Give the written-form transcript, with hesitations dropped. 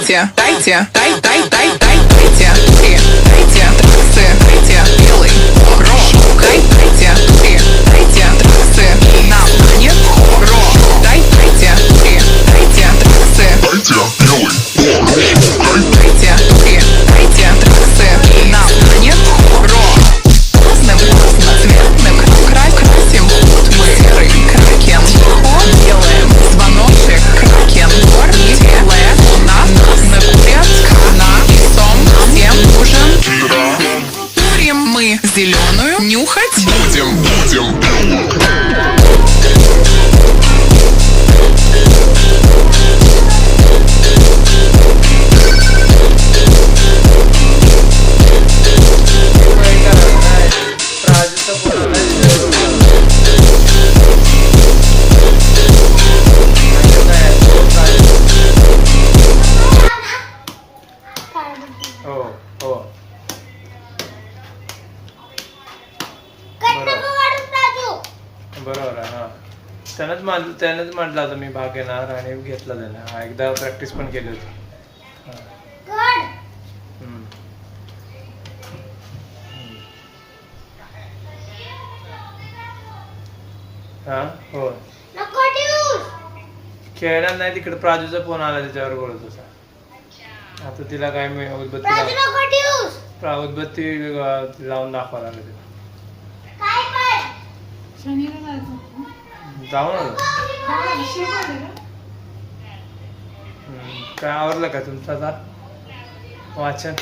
дайте, дайте, дайте, три, дайте, траксы, дайте, белый рок, дайте, три, дайте, траксы, нам не рок, дайте, три, дайте, траксы, Дайте белый рок. дайте, три, дайте, траксы, нам не рок. Разным разноцветным красим ход мы серый кракен, ход делаем звоночек кракен, горни делает нас на курец, на сом всем нужен. Курим мы зеленую, нюхать Будем белый. हो हो बरोबर आहे. हा त्यानंच म्हटलं होतं मी भाग घेणार आणि घेतला त्याने. हा एकदा प्रॅक्टिस पण केली होती. हम्म. हा हो खेळणार नाही. तिकडे प्राजूचा फोन आला त्याच्यावर बोलत होता. आता तिला काय मी उदबत्ती लावून दाखवा लागले तिला. जाऊ ना. काय आवरलं का तुमचं आता वाचन?